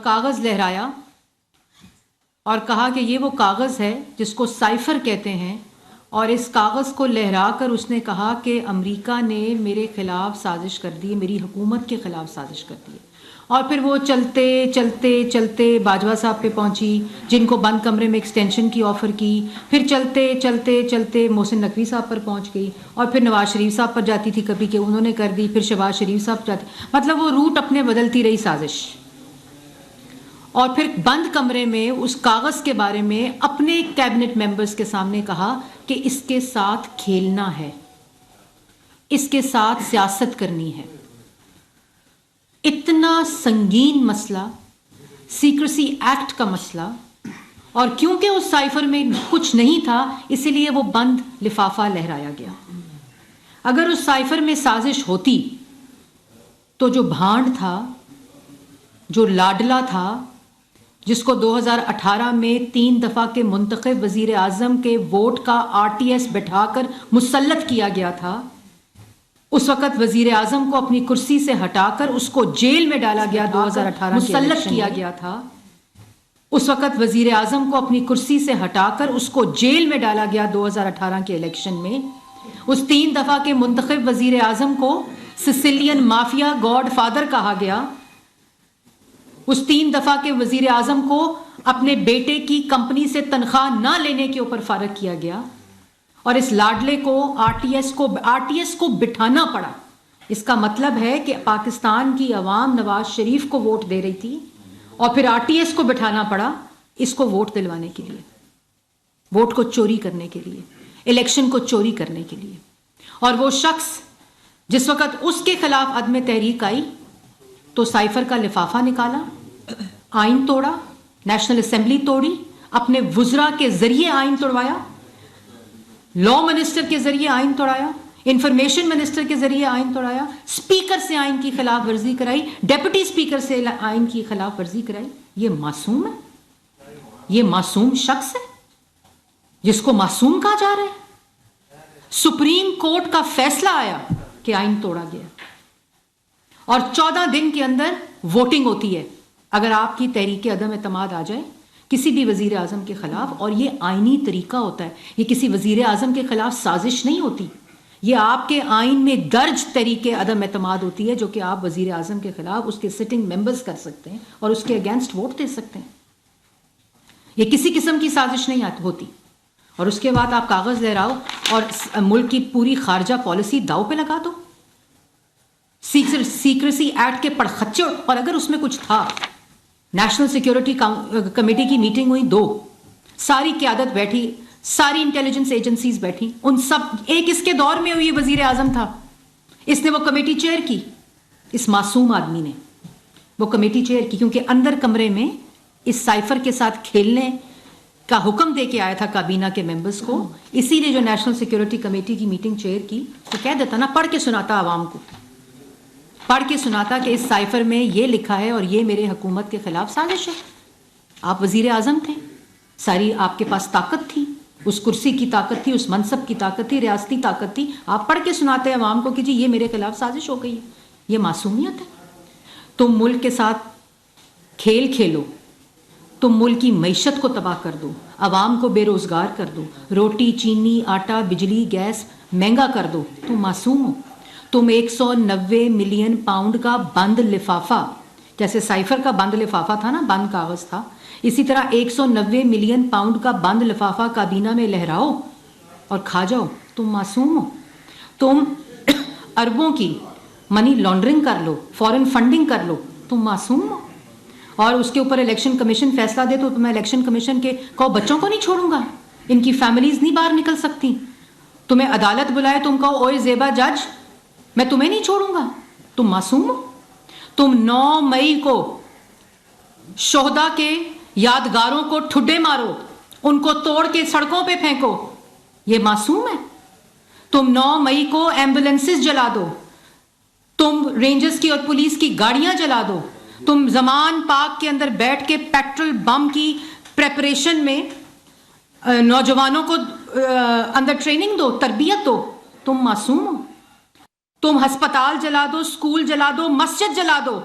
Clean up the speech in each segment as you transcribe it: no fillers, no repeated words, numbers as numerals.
کاغذ لہرایا اور کہا کہ یہ وہ کاغذ ہے جس کو سائفر کہتے ہیں، اور اس کاغذ کو لہرا کر اس نے کہا کہ امریکہ نے میرے خلاف سازش کر دی، میری حکومت کے خلاف سازش کر دی. اور پھر وہ چلتے چلتے چلتے باجوہ صاحب پہ پہنچی جن کو بند کمرے میں ایکسٹینشن کی آفر کی، پھر چلتے چلتے چلتے محسن نقوی صاحب پر پہنچ گئی، اور پھر نواز شریف صاحب پر جاتی تھی کبھی کہ انہوں نے کر دی، پھر شہباز شریف صاحب جاتی، مطلب وہ روٹ اپنے بدلتی رہی سازش. اور پھر بند کمرے میں اس کاغذ کے بارے میں اپنے کیبنٹ ممبرز کے سامنے کہا کہ اس کے ساتھ کھیلنا ہے، اس کے ساتھ سیاست کرنی ہے. اتنا سنگین مسئلہ، سیکریسی ایکٹ کا مسئلہ، اور کیونکہ اس سائفر میں کچھ نہیں تھا اسی لیے وہ بند لفافہ لہرایا گیا. اگر اس سائفر میں سازش ہوتی تو جو بھانڈ تھا، جو لاڈلا تھا، جس کو 2018 میں 3 دفعہ کے منتخب وزیر اعظم کے ووٹ کا RTS بٹھا کر مسلط کیا گیا تھا، اس وقت وزیر اعظم کو اپنی کرسی سے ہٹا کر اس کو جیل میں ڈالا گیا، 2018 مسلط کیا گیا تھا. اس وقت وزیر اعظم کو اپنی کرسی سے ہٹا کر اس کو جیل میں ڈالا گیا 2018 کے الیکشن میں. اس 3 دفعہ کے منتخب وزیر اعظم کو سسیلین مافیا گاڈ فادر کہا گیا. اس 3 دفعہ کے وزیر اعظم کو اپنے بیٹے کی کمپنی سے تنخواہ نہ لینے کے اوپر فارغ کیا گیا، اور اس لاڈلے کو RTS کو بٹھانا پڑا. اس کا مطلب ہے کہ پاکستان کی عوام نواز شریف کو ووٹ دے رہی تھی، اور پھر RTS کو بٹھانا پڑا اس کو ووٹ دلوانے کے لیے، ووٹ کو چوری کرنے کے لیے، الیکشن کو چوری کرنے کے لیے. اور وہ شخص جس وقت اس کے خلاف عدم تحریک آئی تو سائفر کا لفافہ نکالا، آئین توڑا، نیشنل اسمبلی توڑی، اپنے وزراء کے ذریعے آئین توڑوایا، لا منسٹر کے ذریعے آئین توڑایا، انفارمیشن منسٹر کے ذریعے آئین توڑایا، اسپیکر سے آئین کی خلاف ورزی کرائی، ڈیپٹی اسپیکر سے آئین کی خلاف ورزی کرائی. یہ معصوم ہے، یہ معصوم شخص ہے جس کو معصوم کہا جا رہا ہے. سپریم کورٹ کا فیصلہ آیا کہ آئین توڑا گیا، اور 14 دن کے اندر ووٹنگ ہوتی ہے اگر آپ کی تحریک عدم اعتماد آ جائے کسی بھی وزیر اعظم کے خلاف. اور یہ آئینی طریقہ ہوتا ہے، یہ کسی وزیر اعظم کے خلاف سازش نہیں ہوتی، یہ آپ کے آئین میں درج تحریک عدم اعتماد ہوتی ہے جو کہ آپ وزیر اعظم کے خلاف اس کے سٹنگ ممبرز کر سکتے ہیں اور اس کے اگینسٹ ووٹ دے سکتے ہیں. یہ کسی قسم کی سازش نہیں ہوتی. اور اس کے بعد آپ کاغذ لہراؤ اور ملک کی پوری خارجہ پالیسی داؤ پہ لگا دو. سیکریسی ایکٹ کے پڑخچے، اور اگر اس میں کچھ تھا. نیشنل سیکیورٹی کمیٹی کی میٹنگ ہوئی 2، ساری قیادت بیٹھی، ساری انٹیلیجنس ایجنسیز بیٹھی، ان سب ایک اس کے دور میں ہوئی وزیر اعظم تھا، اس نے وہ کمیٹی چیئر کی. اس معصوم آدمی نے وہ کمیٹی چیئر کی کیونکہ اندر کمرے میں اس سائفر کے ساتھ کھیلنے کا حکم دے کے آیا تھا کابینہ کے ممبرز کو. اسی لیے جو نیشنل سیکیورٹی کمیٹی کی میٹنگ چیئر کی تو کہہ دیتا نا، پڑھ کے سناتا عوام کو، پڑھ کے سناتا کہ اس سائفر میں یہ لکھا ہے اور یہ میرے حکومت کے خلاف سازش ہے. آپ وزیر اعظم تھے، ساری آپ کے پاس طاقت تھی، اس کرسی کی طاقت تھی، اس منصب کی طاقت تھی، ریاستی طاقت تھی. آپ پڑھ کے سناتے عوام کو کہ جی یہ میرے خلاف سازش ہو گئی ہے. یہ معصومیت ہے. تم ملک کے ساتھ کھیل کھیلو، تم ملک کی معیشت کو تباہ کر دو، عوام کو بے روزگار کر دو، روٹی چینی آٹا بجلی گیس مہنگا کر دو. تم معصوم ہو. تم 190 ملین پاؤنڈ کا بند لفافہ، جیسے سائفر کا بند لفافہ تھا نا، بند کاغذ تھا، اسی طرح 190 ملین پاؤنڈ کا بند لفافہ کابینہ میں لہراؤ اور کھا جاؤ. تم معصوم ہو. تم اربوں کی منی لانڈرنگ کر لو، فورن فنڈنگ کر لو. تم معصوم ہو. اور اس کے اوپر الیکشن کمیشن فیصلہ دے تو میں الیکشن کمیشن کے کہو بچوں کو نہیں چھوڑوں گا، ان کی فیملیز نہیں باہر نکل سکتی. تمہیں عدالت بلائے تم کہو اوئے زیبا جج میں تمہیں نہیں چھوڑوں گا. تم معصوم ہو. تم 9 مئی کو شہداء کے یادگاروں کو ٹھڈے مارو، ان کو توڑ کے سڑکوں پہ پھینکو. یہ معصوم ہے. تم 9 مئی کو ایمبولینسز جلا دو، تم رینجرز کی اور پولیس کی گاڑیاں جلا دو، تم زمان پاک کے اندر بیٹھ کے پیٹرول بم کی پریپریشن میں نوجوانوں کو اندر ٹریننگ دو، تربیت دو. تم معصوم ہو. تم ہسپتال جلا دو، اسکول جلا دو، مسجد جلا دو.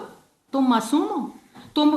تم معصوم ہو. تم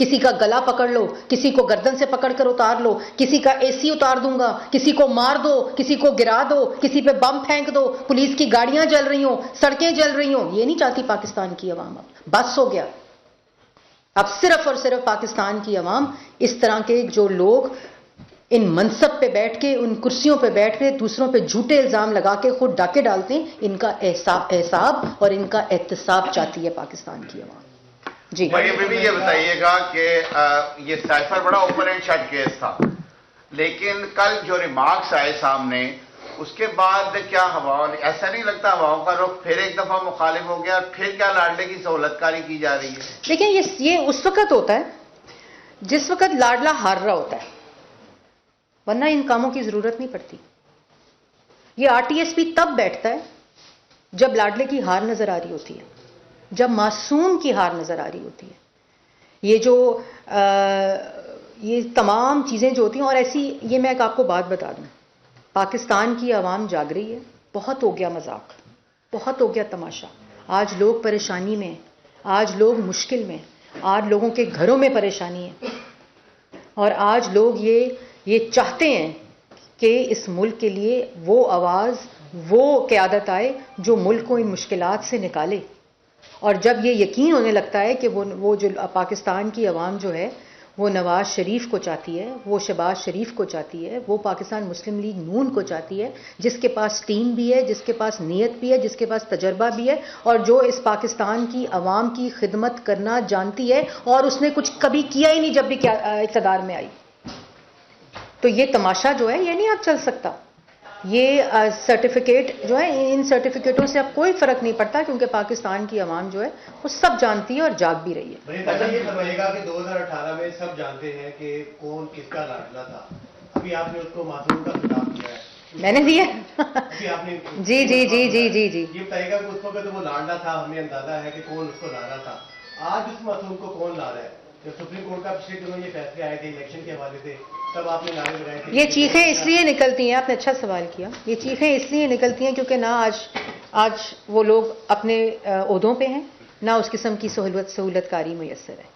کسی کا گلا پکڑ لو, کسی کو گردن سے پکڑ کر اتار لو, کسی کا اے سی اتار دوں گا, کسی کو مار دو, کسی کو گرا دو, کسی پہ بم پھینک دو, پولیس کی گاڑیاں جل رہی ہوں, سڑکیں جل رہی ہوں. یہ نہیں چاہتی پاکستان کی عوام. اب بس ہو گیا. اب صرف اور صرف پاکستان کی عوام اس طرح کے جو لوگ ان منصب پہ بیٹھ کے, ان کرسیوں پہ بیٹھ کے دوسروں پہ جھوٹے الزام لگا کے خود ڈاکے ڈالتے ہیں, ان کا احساب اور ان کا احتساب چاہتی ہے پاکستان کی عوام. جی بھی یہ بتائیے گا کہ یہ سائفر بڑا اوپن اینڈ شٹ کیس تھا, لیکن کل جو ریمارکس آئے سامنے اس کے بعد کیا ہواؤں, ایسا نہیں لگتا ہواؤں کا رخ پھر ایک دفعہ مخالف ہو گیا, پھر کیا لاڈلے کی سہولت کاری کی جا رہی ہے؟ دیکھیں یہ اس وقت ہوتا ہے جس وقت لاڈلا ہار رہا ہوتا ہے, ورنہ ان کاموں کی ضرورت نہیں پڑتی. یہ آر ٹی ایس پی تب بیٹھتا ہے جب لاڈلے کی ہار نظر آ رہی ہوتی ہے, جب معصوم کی ہار نظر آ رہی ہوتی ہے. یہ تمام چیزیں جو ہوتی ہیں, اور ایسی یہ میں آپ کو بات بتا دوں, پاکستان کی عوام جاگ رہی ہے. بہت ہو گیا مذاق, بہت ہو گیا تماشا. آج لوگ پریشانی میں, آج لوگ مشکل میں, آج لوگوں کے گھروں میں پریشانی ہے, اور آج لوگ یہ چاہتے ہیں کہ اس ملک کے لیے وہ آواز, وہ قیادت آئے جو ملک کو ان مشکلات سے نکالے. اور جب یہ یقین ہونے لگتا ہے کہ وہ جو پاکستان کی عوام جو ہے وہ نواز شریف کو چاہتی ہے, وہ شہباز شریف کو چاہتی ہے, وہ پاکستان مسلم لیگ نون کو چاہتی ہے, جس کے پاس ٹیم بھی ہے, جس کے پاس نیت بھی ہے, جس کے پاس تجربہ بھی ہے, اور جو اس پاکستان کی عوام کی خدمت کرنا جانتی ہے, اور اس نے کچھ کبھی کیا ہی نہیں جب بھی اقتدار میں آئی. تو یہ تماشا جو ہے یہ نہیں اب چل سکتا. یہ سرٹیفکیٹ جو ہے, ان سرٹیفکیٹوں سے اب کوئی فرق نہیں پڑتا, کیونکہ پاکستان کی عوام جو ہے وہ سب جانتی ہے اور جاگ بھی رہی ہے. یہ سمجھے گا کہ 2018 میں سب جانتے ہیں کہ کون کس کا لاڈلا تھا. ابھی آپ نے اس کو معصوم کا خطاب دیا ہے. میں نے دیا جی جی جی جی جی جی یہ بتائیے گا کہ اس وقت وہ لاڈلا تھا, ہمیں اندازہ ہے کہ کون اس کو لا رہا تھا. آج اس معصوم کو کون لا رہا ہے؟ جب سپریم کورٹ کا پچھلے دنوں یہ فیصلے آئے تھے الیکشن کے حوالے سے, تب آپ نے نعرے لگائے تھے. یہ چیخیں اس لیے نکلتی ہیں, آپ نے اچھا سوال کیا, یہ چیخیں اس لیے نکلتی ہیں کیونکہ نہ آج وہ لوگ اپنے عہدوں پہ ہیں, نہ اس قسم کی سہولت کاری میسر ہے,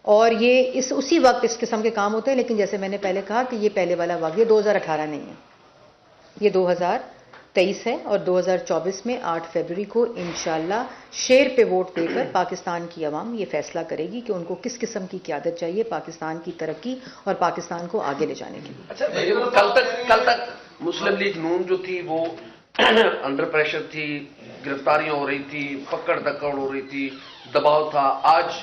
اور یہ اسی وقت اس قسم کے کام ہوتے ہیں. لیکن جیسے میں نے پہلے کہا کہ یہ پہلے والا واقعہ 2018 نہیں ہے, یہ 2023 ہے, اور 2024 میں 8 فروری کو انشاءاللہ شیر پہ ووٹ دے کر پاکستان کی عوام یہ فیصلہ کرے گی کہ ان کو کس قسم کی قیادت چاہیے پاکستان کی ترقی اور پاکستان کو آگے لے جانے کے لیے. اچھا, کل تک مسلم لیگ نون جو تھی وہ انڈر پریشر تھی, گرفتاریاں ہو رہی تھی, پکڑ دکڑ ہو رہی تھی, دباؤ تھا. آج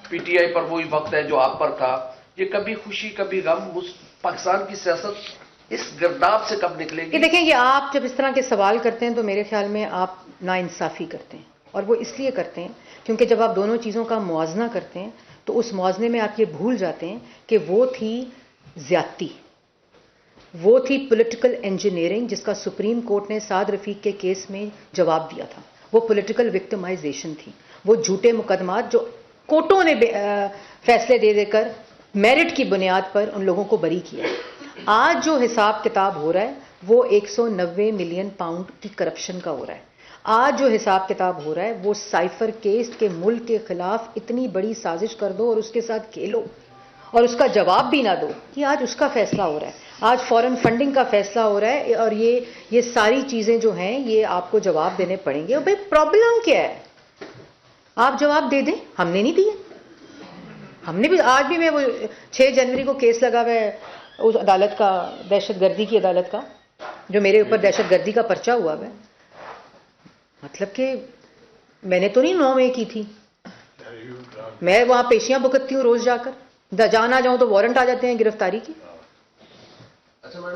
پی ٹی آئی پر وہی وقت ہے جو آپ پر تھا. یہ کبھی خوشی کبھی غم, پاکستان کی سیاست اس گرداب سے کب نکلے گی؟ یہ دیکھیں, یہ آپ جب اس طرح کے سوال کرتے ہیں تو میرے خیال میں آپ ناانصافی کرتے ہیں, اور وہ اس لیے کرتے ہیں کیونکہ جب آپ دونوں چیزوں کا موازنہ کرتے ہیں تو اس موازنے میں آپ یہ بھول جاتے ہیں کہ وہ تھی زیادتی, وہ تھی پولیٹیکل انجینئرنگ, جس کا سپریم کورٹ نے سعد رفیق کے کیس میں جواب دیا تھا. وہ پولیٹیکل وکٹمائزیشن تھی, وہ جھوٹے مقدمات جو کورٹوں نے فیصلے دے کر میرٹ کی بنیاد پر ان لوگوں کو بری کیا. آج جو حساب کتاب ہو رہا ہے وہ 190 ملین پاؤنڈ کی کرپشن کا ہو رہا ہے. آج جو حساب کتاب ہو رہا ہے وہ سائفر کیس کے ملک کے خلاف اتنی بڑی سازش کر دو اور اس کے ساتھ کھیلو اور اس کا جواب بھی نہ دو, یہ آج اس کا فیصلہ ہو رہا ہے. آج فورن فنڈنگ کا فیصلہ ہو رہا ہے, اور یہ ساری چیزیں جو ہیں یہ آپ کو جواب دینے پڑیں گے. اور بھائی پرابلم کیا ہے, آپ جواب دے دیں, ہم نے نہیں دیے. ہم نے بھی آج بھی, میں وہ 6 جنوری کو کیس لگا ہوا ہے اس عدالت کا, دہشت گردی کی عدالت کا, جو میرے اوپر دہشت گردی کا پرچہ ہوا ہے. مطلب کہ میں نے تو نہیں 9 مئی کی تھی, میں وہاں پیشیاں بھگتتی ہوں روز جا کر, جانا جاؤں تو وارنٹ آ جاتے ہیں گرفتاری کی.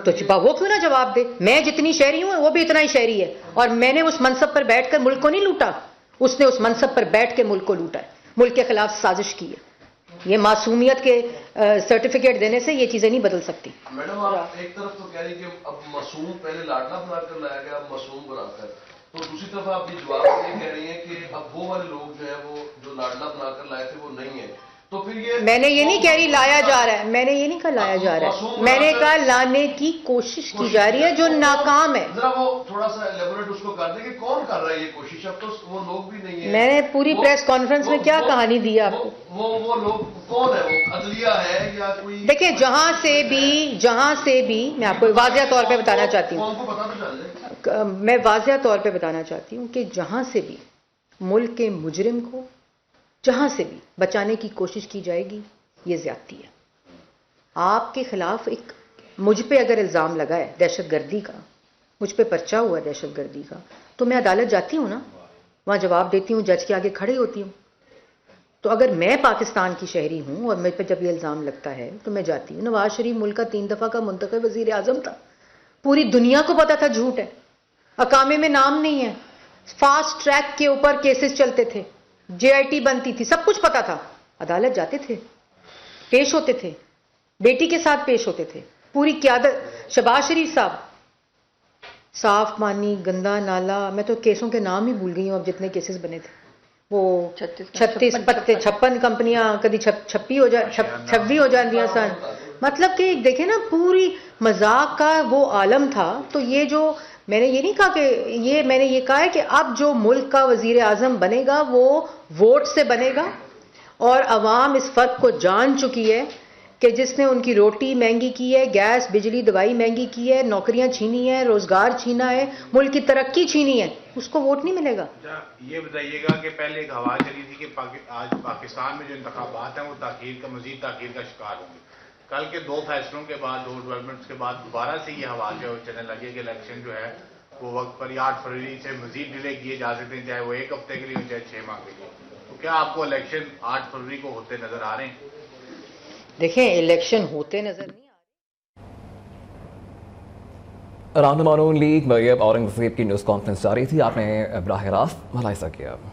تو چھپا وہ کیوں نہ جواب دے. میں جتنی شہری ہوں وہ بھی اتنا ہی شہری ہے, اور میں نے اس منصب پر بیٹھ کر ملک کو نہیں لوٹا, اس نے اس منصب پر بیٹھ کے ملک کو لوٹا ہے, ملک کے خلاف سازش کی ہے. یہ معصومیت کے سرٹیفکیٹ دینے سے یہ چیزیں نہیں بدل سکتی. میڈم, آپ ایک طرف تو کہہ رہی کہ اب معصوم پہلے لاڈلا بنا کر لایا گیا, اب معصوم بنا کر, تو دوسری طرف آپ یہ جواب یہ کہہ رہی ہیں کہ اب وہ والے لوگ جو ہیں وہ جو لاڈلا بنا کر لائے تھے وہ نہیں ہیں. تو پھر یہ میں نے یہ نہیں کہہ رہی لایا جا رہا ہے، میں نے یہ نہیں کہا لایا جا رہا ہے، میں نے کہا لانے کی کوشش کی جا رہی ہے جو ناکام ہے. ذرا وہ تھوڑا سا ایلیبوریٹ اس کو کر دیں کہ کون کر رہا ہے یہ کوشش. اب تو وہ لوگ بھی نہیں ہیں. میں نے پوری پریس کانفرنس میں کیا کہانی دی آپ کو. وہ لوگ کون ہے؟ وہ عدلیہ ہے یا کوئی؟ دیکھیں جہاں سے بھی میں آپ کو واضح طور پہ بتانا چاہتی ہوں، کو پتا تو چل جائے. میں واضح طور پہ بتانا چاہتی ہوں کہ جہاں سے بھی ملک کے مجرم کو جہاں سے بھی بچانے کی کوشش کی جائے گی یہ زیادتی ہے. آپ کے خلاف ایک مجھ پہ اگر الزام لگا ہے دہشت گردی کا، مجھ پہ پرچہ ہوا ہے دہشت گردی کا، تو میں عدالت جاتی ہوں نا، وہاں جواب دیتی ہوں، جج کے آگے کھڑی ہوتی ہوں. تو اگر میں پاکستان کی شہری ہوں اور مجھ پہ جب یہ الزام لگتا ہے تو میں جاتی ہوں. نواز شریف ملک کا 3 دفعہ کا منتخب وزیر اعظم تھا، پوری دنیا کو پتا تھا جھوٹ ہے، اقامے میں نام نہیں ہے، فاسٹ ٹریک کے اوپر کیسز چلتے تھے، JIT بنتی تھی، سب کچھ پتا تھا. عدالت جاتے تھے، پیش ہوتے تھے، بیٹی کے ساتھ پیش ہوتے تھے. پوری قیادت، شہباز شریف صاحب، صاف پانی، گندا نالا، میں تو کیسوں کے نام ہی بھول گئی ہوں اب جتنے کیسز بنے تھے. وہ 56 کمپنیاں کدی 26 ہو جاندیاں سن. مطلب کہ دیکھیں نا پوری مذاق کا وہ عالم تھا. تو یہ جو میں نے یہ نہیں کہا کہ میں نے یہ کہا ہے کہ اب جو ملک کا وزیر اعظم بنے گا وہ ووٹ سے بنے گا، اور عوام اس فرق کو جان چکی ہے کہ جس نے ان کی روٹی مہنگی کی ہے، گیس بجلی دوائی مہنگی کی ہے، نوکریاں چھینی ہیں، روزگار چھینا ہے، ملک کی ترقی چھینی ہے، اس کو ووٹ نہیں ملے گا. یہ بتائیے گا کہ پہلے ایک ہوا چلی تھی کہ آج پاکستان میں جو انتخابات ہیں وہ مزید تاخیر کا شکار ہوں گے. کل کے 2 فیصلوں کے بعد، 2 ڈیولپمنٹس کے بعد دوبارہ سے یہ ہوا جو چلنے لگے کہ الیکشن جو ہے وہ وقت پر 8 فروری سے مزید ڈیلے کیے جا سکتے ہیں، چاہے وہ 1 ہفتے کے لیے ہو چاہے 6 ماہ کے لیے. تو کیا آپ کو الیکشن 8 فروری کو ہوتے نظر آ رہے ہیں؟ دیکھیں الیکشن ہوتے نظر نہیں. رہنما نون لیگ میب اورنگزیب کی نیوز کانفرنس جاری تھی، آپ نے براہ راست ملاحظہ کیا.